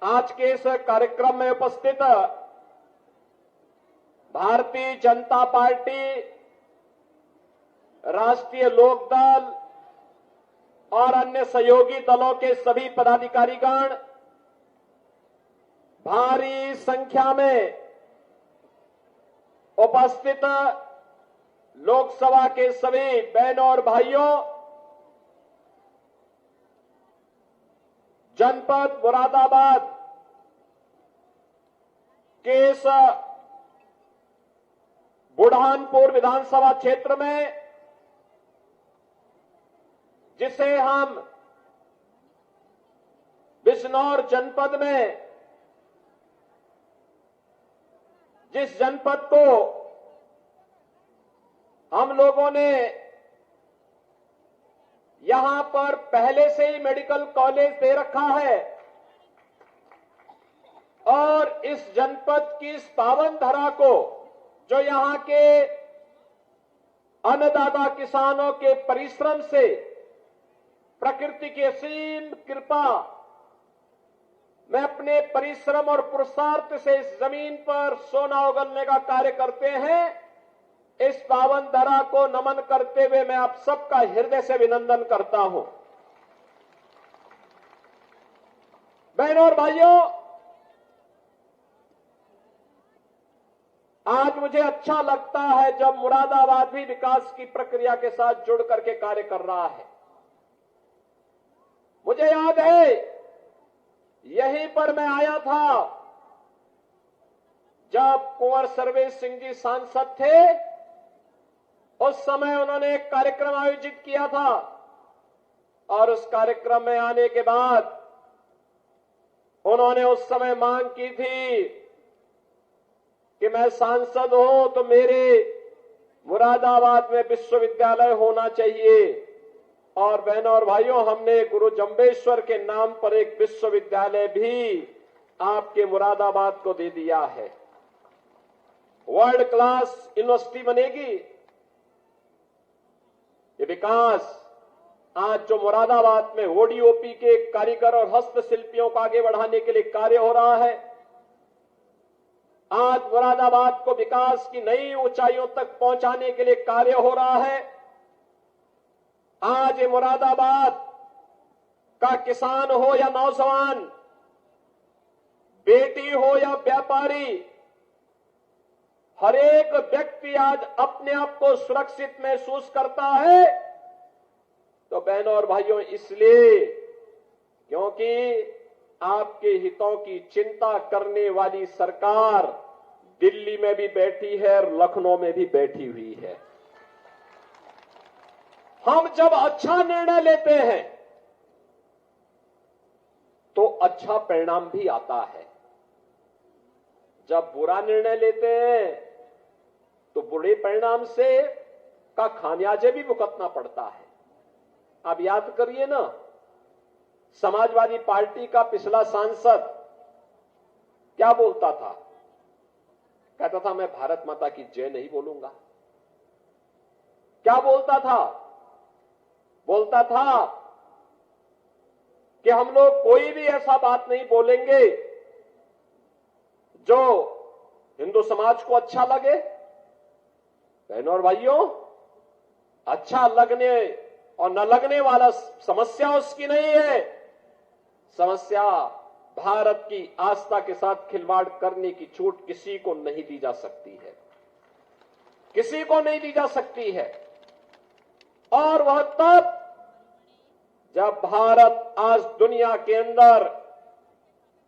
आज के इस कार्यक्रम में उपस्थित भारतीय जनता पार्टी, राष्ट्रीय लोकदल और अन्य सहयोगी दलों के सभी पदाधिकारीगण, भारी संख्या में उपस्थित लोकसभा के सभी बहनों और भाइयों, जनपद मुरादाबाद के इस बुरहानपुर विधानसभा क्षेत्र में, जिसे हम बिजनौर जनपद में, जिस जनपद को हम लोगों ने यहां पर पहले से ही मेडिकल कॉलेज दे रखा है और इस जनपद की इस पावन धरा को, जो यहां के अन्नदाता किसानों के परिश्रम से, प्रकृति की असीम कृपा में अपने परिश्रम और पुरुषार्थ से इस जमीन पर सोना उगलने का कार्य करते हैं, इस पावन धरा को नमन करते हुए मैं आप सबका हृदय से अभिनंदन करता हूं। बहनों और भाइयों, आज मुझे अच्छा लगता है जब मुरादाबाद भी विकास की प्रक्रिया के साथ जुड़ करके कार्य कर रहा है। मुझे याद है, यहीं पर मैं आया था जब कुंवर सर्वेश सिंह जी सांसद थे। उस समय उन्होंने एक कार्यक्रम आयोजित किया था और उस कार्यक्रम में आने के बाद उन्होंने उस समय मांग की थी कि मैं सांसद हूं तो मेरे मुरादाबाद में विश्वविद्यालय होना चाहिए। और बहनों और भाइयों, हमने गुरु जंबेश्वर के नाम पर एक विश्वविद्यालय भी आपके मुरादाबाद को दे दिया है। वर्ल्ड क्लास यूनिवर्सिटी बनेगी। ये विकास आज जो मुरादाबाद में ओडीओपी के कारीगर और हस्तशिल्पियों को आगे बढ़ाने के लिए कार्य हो रहा है, आज मुरादाबाद को विकास की नई ऊंचाइयों तक पहुंचाने के लिए कार्य हो रहा है। आज ये मुरादाबाद का किसान हो या नौजवान, बेटी हो या व्यापारी, हर एक व्यक्ति आज अपने आप को सुरक्षित महसूस करता है। तो बहनों और भाइयों, इसलिए क्योंकि आपके हितों की चिंता करने वाली सरकार दिल्ली में भी बैठी है और लखनऊ में भी बैठी हुई है। हम जब अच्छा निर्णय लेते हैं तो अच्छा परिणाम भी आता है। जब बुरा निर्णय लेते हैं तो बुरे परिणाम से का खामियाजे भी भुगतना पड़ता है। आप याद करिए ना, समाजवादी पार्टी का पिछला सांसद क्या बोलता था? कहता था मैं भारत माता की जय नहीं बोलूंगा। क्या बोलता था? बोलता था कि हम लोग कोई भी ऐसा बात नहीं बोलेंगे जो हिंदू समाज को अच्छा लगे। बहनों और भाइयों, अच्छा लगने और न लगने वाला समस्या उसकी नहीं है। समस्या भारत की आस्था के साथ खिलवाड़ करने की छूट किसी को नहीं दी जा सकती है, किसी को नहीं दी जा सकती है। और वह तब जब भारत आज दुनिया के अंदर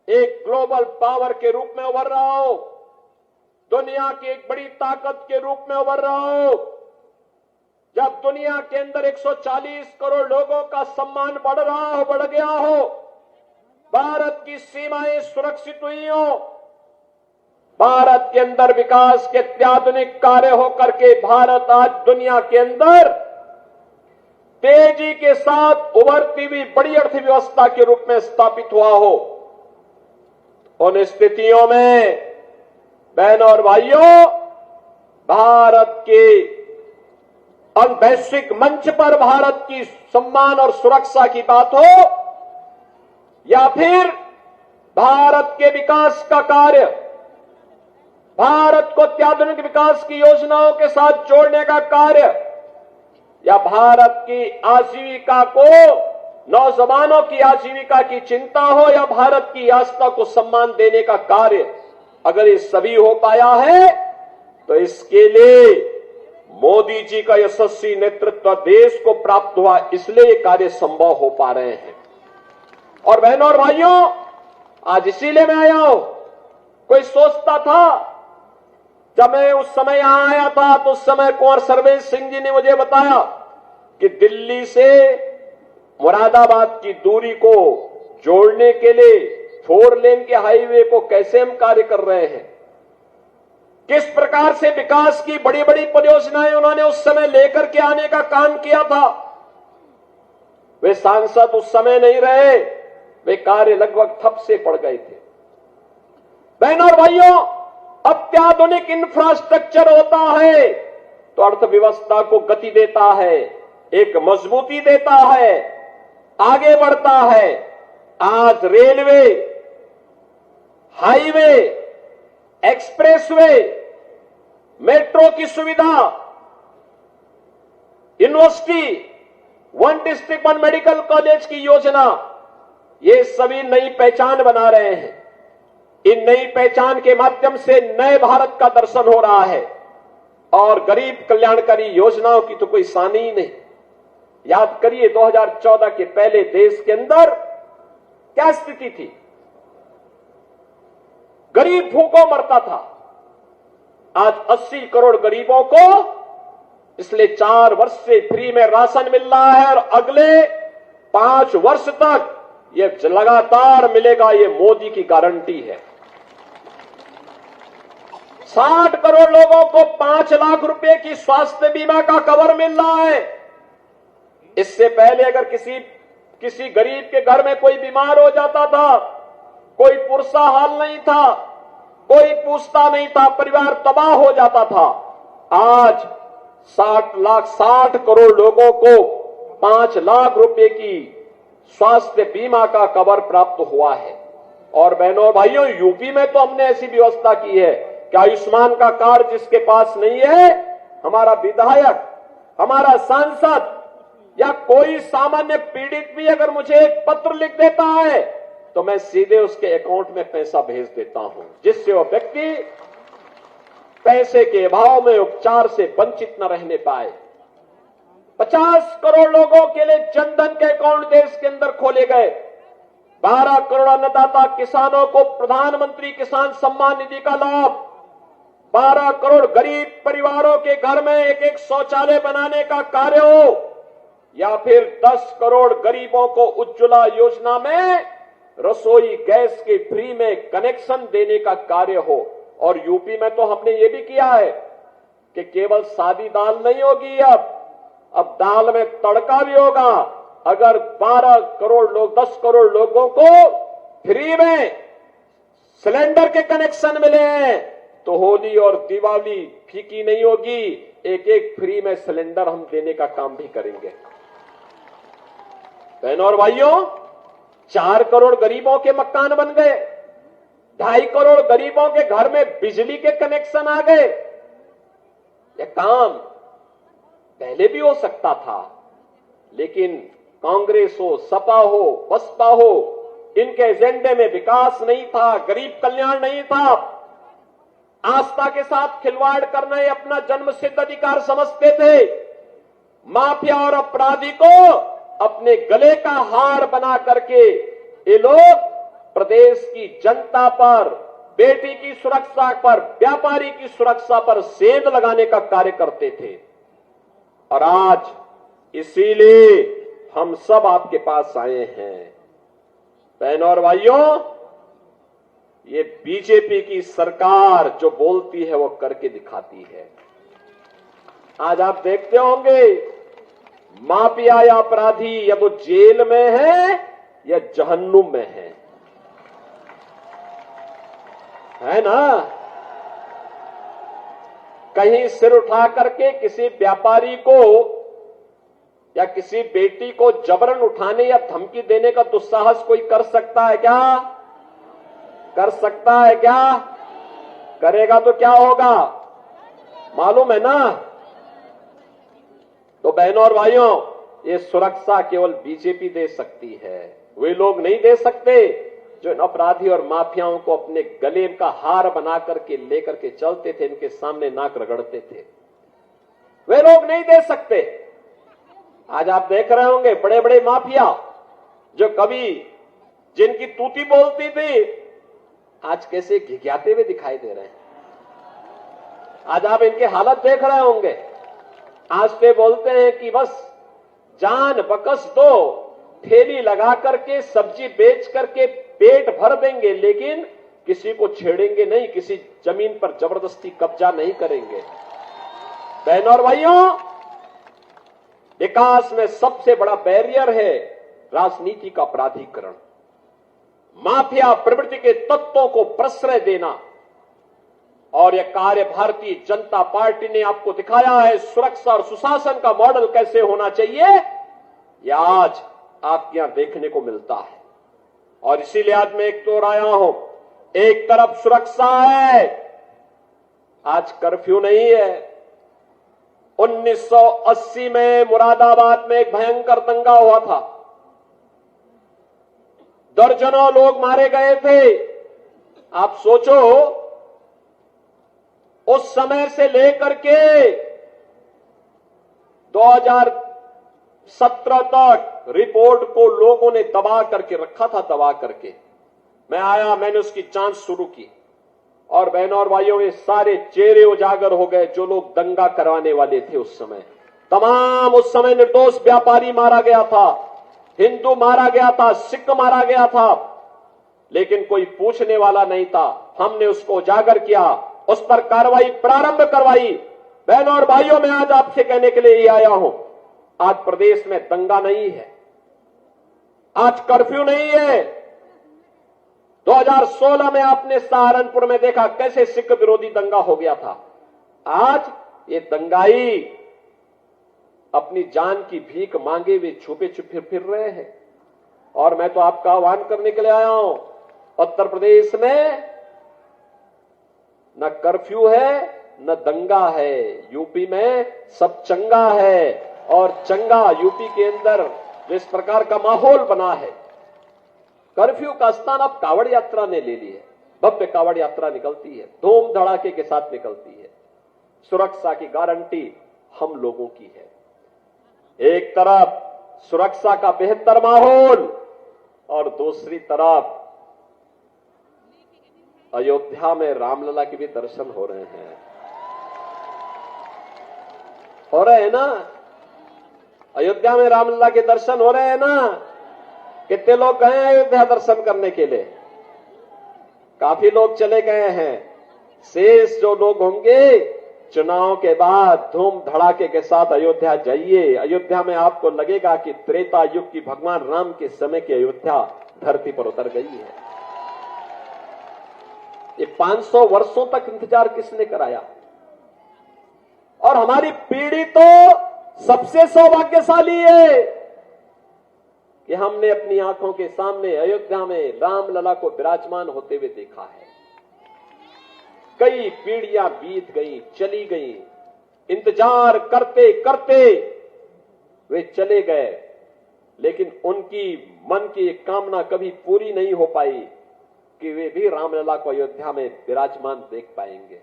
एक ग्लोबल पावर के रूप में उभर रहा हो, दुनिया की एक बड़ी ताकत के रूप में उभर रहा हो, जब दुनिया के अंदर 140 करोड़ लोगों का सम्मान बढ़ रहा हो, बढ़ गया हो, भारत की सीमाएं सुरक्षित हुई हो, भारत के अंदर विकास के अत्याधुनिक कार्य हो करके भारत आज दुनिया के अंदर तेजी के साथ उभरती हुई बड़ी अर्थव्यवस्था के रूप में स्थापित हुआ हो, उन स्थितियों में बहनों और भाइयों, भारत के वैश्विक मंच पर भारत की सम्मान और सुरक्षा की बात हो या फिर भारत के विकास का कार्य, भारत को अत्याधुनिक विकास की योजनाओं के साथ जोड़ने का कार्य, या भारत की आजीविका को, नौजवानों की आजीविका की चिंता हो, या भारत की आस्था को सम्मान देने का कार्य, अगर ये सभी हो पाया है तो इसके लिए मोदी जी का यशस्वी नेतृत्व देश को प्राप्त हुआ, इसलिए ये कार्य संभव हो पा रहे हैं। और बहनों और भाइयों, आज इसीलिए मैं आया हूं। कोई सोचता था, जब मैं उस समय यहां आया था तो उस समय कुंवर सर्वेश सिंह जी ने मुझे बताया कि दिल्ली से मुरादाबाद की दूरी को जोड़ने के लिए 4 लेन के हाईवे को कैसे हम कार्य कर रहे हैं, किस प्रकार से विकास की बड़ी बड़ी परियोजनाएं उन्होंने उस समय लेकर के आने का काम किया था। वे सांसद उस समय नहीं रहे, वे कार्य लगभग ठप से पड़ गए थे। बहनों और भाइयों, अत्याधुनिक इंफ्रास्ट्रक्चर होता है तो अर्थव्यवस्था को गति देता है, एक मजबूती देता है, आगे बढ़ता है। आज रेलवे, हाईवे, एक्सप्रेसवे, मेट्रो की सुविधा, यूनिवर्सिटी, 1 डिस्ट्रिक्ट 1 मेडिकल कॉलेज की योजना, ये सभी नई पहचान बना रहे हैं। इन नई पहचान के माध्यम से नए भारत का दर्शन हो रहा है और गरीब कल्याणकारी योजनाओं की तो कोई सानी ही नहीं। याद करिए 2014 के पहले देश के अंदर क्या स्थिति थी, गरीब भूखों मरता था। आज 80 करोड़ गरीबों को पिछले 4 वर्ष से फ्री में राशन मिल रहा है और अगले 5 वर्ष तक ये लगातार मिलेगा, ये मोदी की गारंटी है। 60 करोड़ लोगों को 5 लाख रुपए की स्वास्थ्य बीमा का कवर मिल रहा है। इससे पहले अगर किसी गरीब के घर में कोई बीमार हो जाता था, कोई पुरसा हाल नहीं था, कोई पूछता नहीं था, परिवार तबाह हो जाता था। आज 60 करोड़ लोगों को 5 लाख रुपए की स्वास्थ्य बीमा का कवर प्राप्त हुआ है। और बहनों और भाइयों, यूपी में तो हमने ऐसी व्यवस्था की है कि आयुष्मान का कार्ड जिसके पास नहीं है, हमारा विधायक, हमारा सांसद या कोई सामान्य पीड़ित भी अगर मुझे एक पत्र लिख देता है तो मैं सीधे उसके अकाउंट में पैसा भेज देता हूं, जिससे वो व्यक्ति पैसे के अभाव में उपचार से वंचित न रहने पाए। 50 करोड़ लोगों के लिए जनधन के अकाउंट देश के अंदर खोले गए। 12 करोड़ अन्नदाता किसानों को प्रधानमंत्री किसान सम्मान निधि का लाभ, 12 करोड़ गरीब परिवारों के घर में एक एक शौचालय बनाने का कार्य हो, या फिर 10 करोड़ गरीबों को उज्ज्वला योजना में रसोई गैस के फ्री में कनेक्शन देने का कार्य हो। और यूपी में तो हमने ये भी किया है कि केवल सादी दाल नहीं होगी, अब दाल में तड़का भी होगा। अगर 12 करोड़ लोग, 10 करोड़ लोगों को फ्री में सिलेंडर के कनेक्शन मिले हैं तो होली और दिवाली फीकी नहीं होगी, एक एक फ्री में सिलेंडर हम देने का काम भी करेंगे। बहनों और भाइयों, 4 करोड़ गरीबों के मकान बन गए, 2.5 करोड़ गरीबों के घर में बिजली के कनेक्शन आ गए। यह काम पहले भी हो सकता था, लेकिन कांग्रेस हो, सपा हो, बसपा हो, इनके एजेंडे में विकास नहीं था, गरीब कल्याण नहीं था। आस्था के साथ खिलवाड़ करना ये अपना जन्मसिद्ध अधिकार समझते थे। माफिया और अपराधी को अपने गले का हार बना करके ये लोग प्रदेश की जनता पर, बेटी की सुरक्षा पर, व्यापारी की सुरक्षा पर सेंध लगाने का कार्य करते थे। और आज इसीलिए हम सब आपके पास आए हैं। बहनों और भाइयों, ये बीजेपी की सरकार जो बोलती है वो करके दिखाती है। आज आप देखते होंगे माफिया या अपराधी या वो जेल में है या जहन्नुम में है ना। कहीं सिर उठा करके किसी व्यापारी को या किसी बेटी को जबरन उठाने या धमकी देने का दुस्साहस कोई कर सकता है क्या? कर सकता है क्या? करेगा तो क्या होगा मालूम है ना? तो बहनों और भाइयों, ये सुरक्षा केवल बीजेपी दे सकती है। वे लोग नहीं दे सकते जो इन अपराधी और माफियाओं को अपने गले का हार बना करके लेकर के चलते थे, इनके सामने नाक रगड़ते थे। वे लोग नहीं दे सकते। आज आप देख रहे होंगे बड़े बड़े माफिया जो कभी जिनकी तूती बोलती थी, आज कैसे घिघियाते हुए दिखाई दे रहे हैं। आज आप इनके हालत देख रहे होंगे। आज पे बोलते हैं कि बस जान बकस दो, ठेली लगा करके सब्जी बेच करके पेट भर देंगे, लेकिन किसी को छेड़ेंगे नहीं, किसी जमीन पर जबरदस्ती कब्जा नहीं करेंगे। बहनों और भाइयों, विकास में सबसे बड़ा बैरियर है राजनीति का अपराधीकरण, माफिया प्रवृत्ति के तत्वों को प्रश्रय देना। और यह कार्य भारतीय जनता पार्टी ने आपको दिखाया है। सुरक्षा और सुशासन का मॉडल कैसे होना चाहिए, यह आज आपके यहां देखने को मिलता है। और इसीलिए आज मैं एक तोड़ आया हूं। एक तरफ सुरक्षा है, आज कर्फ्यू नहीं है। 1980 में मुरादाबाद में एक भयंकर दंगा हुआ था, दर्जनों लोग मारे गए थे। आप सोचो, उस समय से लेकर के 2017 तक रिपोर्ट को लोगों ने दबा करके रखा था, दबा करके। मैं आया, मैंने उसकी जांच शुरू की, और बहनों और भाइयों, ये सारे चेहरे उजागर हो गए जो लोग दंगा करवाने वाले थे उस समय। तमाम उस समय निर्दोष व्यापारी मारा गया था, हिंदू मारा गया था, सिख मारा गया था, लेकिन कोई पूछने वाला नहीं था। हमने उसको उजागर किया, उस पर कार्रवाई प्रारंभ करवाई। बहनों और भाइयों, मैं आज आपसे कहने के लिए ही आया हूं, आज प्रदेश में दंगा नहीं है, आज कर्फ्यू नहीं है। 2016 में आपने सहारनपुर में देखा कैसे सिख विरोधी दंगा हो गया था। आज ये दंगाई अपनी जान की भीख मांगे हुए छुपे छुपे फिर रहे हैं। और मैं तो आपका आह्वान करने के लिए आया हूं, उत्तर प्रदेश में न कर्फ्यू है न दंगा है, यूपी में सब चंगा है। और चंगा यूपी के अंदर जिस प्रकार का माहौल बना है, कर्फ्यू का स्थान अब कावड़ यात्रा ने ले ली है। भव्य कावड़ यात्रा निकलती है, धूम धड़ाके के साथ निकलती है। सुरक्षा की गारंटी हम लोगों की है। एक तरफ सुरक्षा का बेहतर माहौल और दूसरी तरफ अयोध्या में रामलला के भी दर्शन हो रहे हैं। हो रहे हैं ना? अयोध्या में रामलला के दर्शन हो रहे हैं ना? कितने लोग गए हैं अयोध्या दर्शन करने के लिए? काफी लोग चले गए हैं। शेष जो लोग होंगे, चुनाव के बाद धूम धड़ाके के साथ अयोध्या जाइए। अयोध्या में आपको लगेगा कि त्रेता युग की भगवान राम के समय की अयोध्या धरती पर उतर गई है। ये 500 वर्षों तक इंतजार किसने कराया? और हमारी पीढ़ी तो सबसे सौभाग्यशाली है कि हमने अपनी आंखों के सामने अयोध्या में रामलला को विराजमान होते हुए देखा है। कई पीढ़ियां बीत गई, चली गई, इंतजार करते करते वे चले गए, लेकिन उनकी मन की एक कामना कभी पूरी नहीं हो पाई कि वे भी रामलला को अयोध्या में विराजमान देख पाएंगे।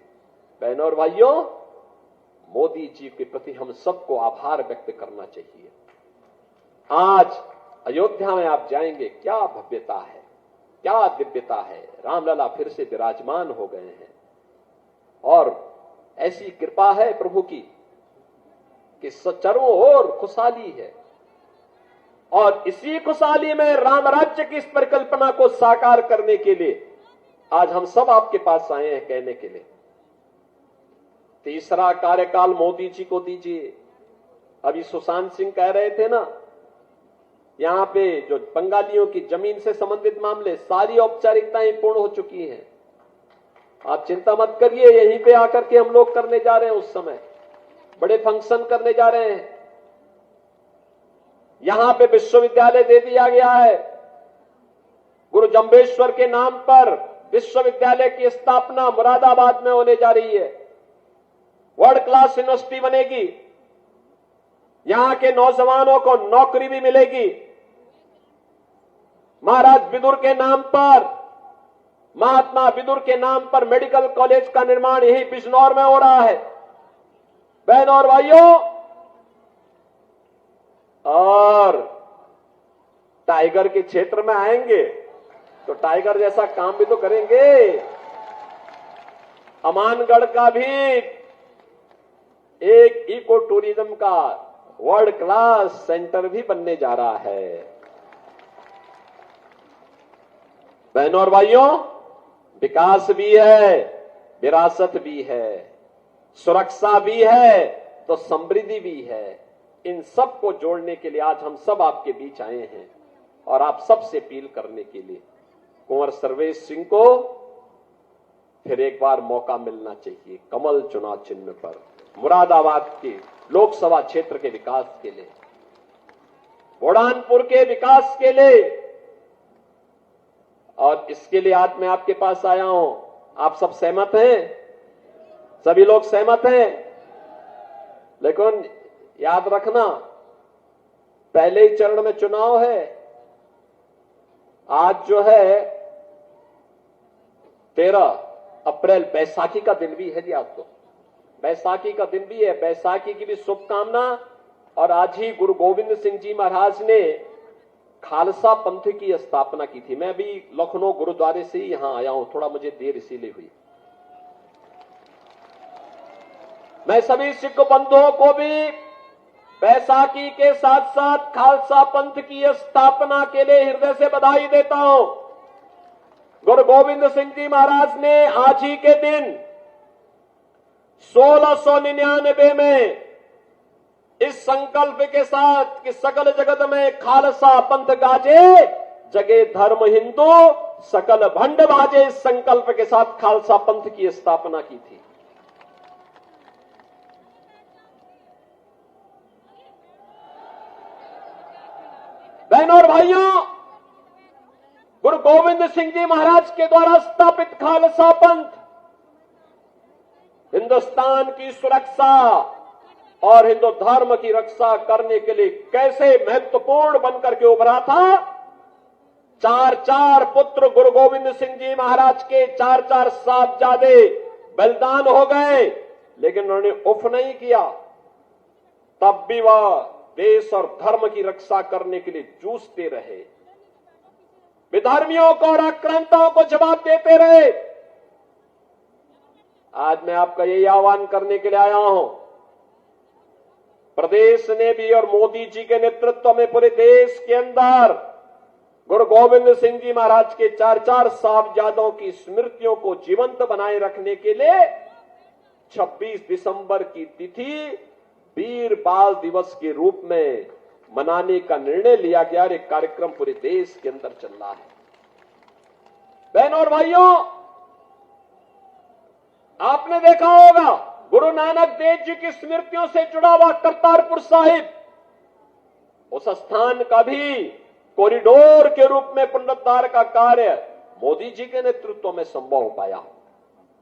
बहनों और भाइयों, मोदी जी के प्रति हम सबको आभार व्यक्त करना चाहिए। आज अयोध्या में आप जाएंगे, क्या भव्यता है, क्या दिव्यता है। रामलला फिर से विराजमान हो गए हैं और ऐसी कृपा है प्रभु की कि चारों ओर खुशहाली है। और इसी खुशहाली में राम राज्य की इस परिकल्पना को साकार करने के लिए आज हम सब आपके पास आए हैं कहने के लिए, तीसरा कार्यकाल मोदी जी को दीजिए। अभी सुशांत सिंह कह रहे थे ना, यहां पे जो बंगालियों की जमीन से संबंधित मामले, सारी औपचारिकताएं पूर्ण हो चुकी हैं। आप चिंता मत करिए, यहीं पे आकर के हम लोग करने जा रहे हैं। उस समय बड़े फंक्शन करने जा रहे हैं। यहां पे विश्वविद्यालय दे दिया गया है। गुरु जंबेश्वर के नाम पर विश्वविद्यालय की स्थापना मुरादाबाद में होने जा रही है। वर्ल्ड क्लास यूनिवर्सिटी बनेगी, यहां के नौजवानों को नौकरी भी मिलेगी। महाराज विदुर के नाम पर, महात्मा विदुर के नाम पर मेडिकल कॉलेज का निर्माण यही बिजनौर में हो रहा है। बहनों और भाइयों, और टाइगर के क्षेत्र में आएंगे तो टाइगर जैसा काम भी तो करेंगे। अमानगढ़ का भी एक इको टूरिज्म का वर्ल्ड क्लास सेंटर भी बनने जा रहा है। बहनों और भाइयों, विकास भी है, विरासत भी है, सुरक्षा भी है तो समृद्धि भी है। इन सब को जोड़ने के लिए आज हम सब आपके बीच आए हैं और आप सबसे अपील करने के लिए कुंवर सर्वेश सिंह को फिर एक बार मौका मिलना चाहिए कमल चुनाव चिन्ह पर मुरादाबाद के लोकसभा क्षेत्र के विकास के लिए, बुरहानपुर के विकास के लिए। और इसके लिए आज मैं आपके पास आया हूं। आप सब सहमत हैं? सभी लोग सहमत हैं? लेकिन याद रखना, पहले ही चरण में चुनाव है। आज जो है 13 अप्रैल बैसाखी का दिन भी है जी। आज तो बैसाखी का दिन भी है। बैसाखी की भी शुभकामना। और आज ही गुरु गोविंद सिंह जी महाराज ने खालसा पंथ की स्थापना की थी। मैं भी लखनऊ गुरुद्वारे से ही यहां आया हूं, थोड़ा मुझे देर इसीलिए हुई। मैं सभी सिख बंधुओं को भी बैसाखी के साथ साथ खालसा पंथ की स्थापना के लिए हृदय से बधाई देता हूं। गुरु गोविंद सिंह जी महाराज ने आज ही के दिन 1699 में इस संकल्प के साथ कि सकल जगत में खालसा पंथ गाजे, जगे धर्म हिंदू सकल भंड बाजे, इस संकल्प के साथ खालसा पंथ की स्थापना की थी। बहनों और भाइयों, गुरु गोविंद सिंह जी महाराज के द्वारा स्थापित खालसा पंथ हिंदुस्तान की सुरक्षा और हिंदू धर्म की रक्षा करने के लिए कैसे महत्वपूर्ण बनकर के उभरा था। 4 पुत्र गुरु गोविंद सिंह जी महाराज के 4 साहबजादे बलिदान हो गए, लेकिन उन्होंने उफ नहीं किया। तब भी वह देश और धर्म की रक्षा करने के लिए जूझते रहे, विधर्मियों को और आक्रांताओं को जवाब देते रहे। आज मैं आपका यही आह्वान करने के लिए आया हूं। प्रदेश ने भी और मोदी जी के नेतृत्व में पूरे देश के अंदर गुरु गोविंद सिंह जी महाराज के 4 साहबजादों की स्मृतियों को जीवंत बनाए रखने के लिए 26 दिसंबर की तिथि वीर बाल दिवस के रूप में मनाने का निर्णय लिया गया। एक कार्यक्रम पूरे देश के अंदर चल रहा है। बहनों और भाइयों, आपने देखा होगा गुरु नानक देव जी की स्मृतियों से जुड़ा हुआ करतारपुर साहिब, उस स्थान का भी कॉरिडोर के रूप में पुनरुद्धार का कार्य मोदी जी के नेतृत्व में संभव हो पाया।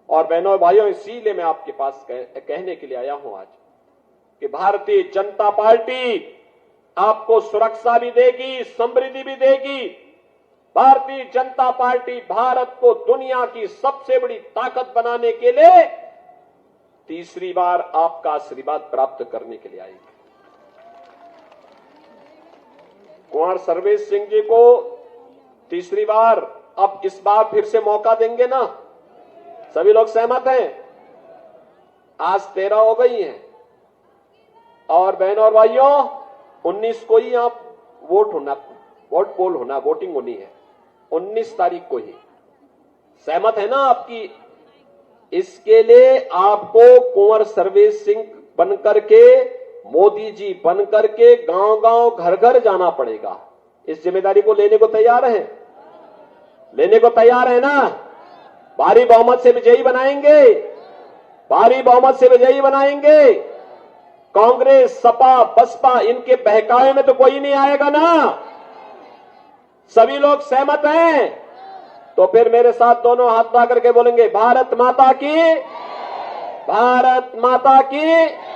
और बहनों और भाइयों, इसीलिए मैं आपके पास कहने के लिए आया हूं आज कि भारतीय जनता पार्टी आपको सुरक्षा भी देगी, समृद्धि भी देगी। भारतीय जनता पार्टी भारत को दुनिया की सबसे बड़ी ताकत बनाने के लिए तीसरी बार आपका आशीर्वाद प्राप्त करने के लिए आएगी। कुंवर सर्वेश सिंह जी को तीसरी बार, अब इस बार फिर से मौका देंगे ना? सभी लोग सहमत हैं? आज 13 हो गई हैं और बहनों और भाइयों 19 को ही आप वोट पोल होना, वोटिंग होनी है 19 तारीख को ही। सहमत है ना आपकी? इसके लिए आपको कुंवर सर्वेश सिंह बनकर के, मोदी जी बनकर के गांव-गांव घर-घर जाना पड़ेगा। इस जिम्मेदारी को लेने को तैयार हैं? लेने को तैयार है ना? भारी बहुमत से विजयी बनाएंगे, भारी बहुमत से विजयी बनाएंगे। कांग्रेस, सपा, बसपा, इनके बहकावे में तो कोई नहीं आएगा ना? सभी लोग सहमत हैं? तो फिर मेरे साथ दोनों हाथ उठा करके बोलेंगे, भारत माता की, भारत माता की।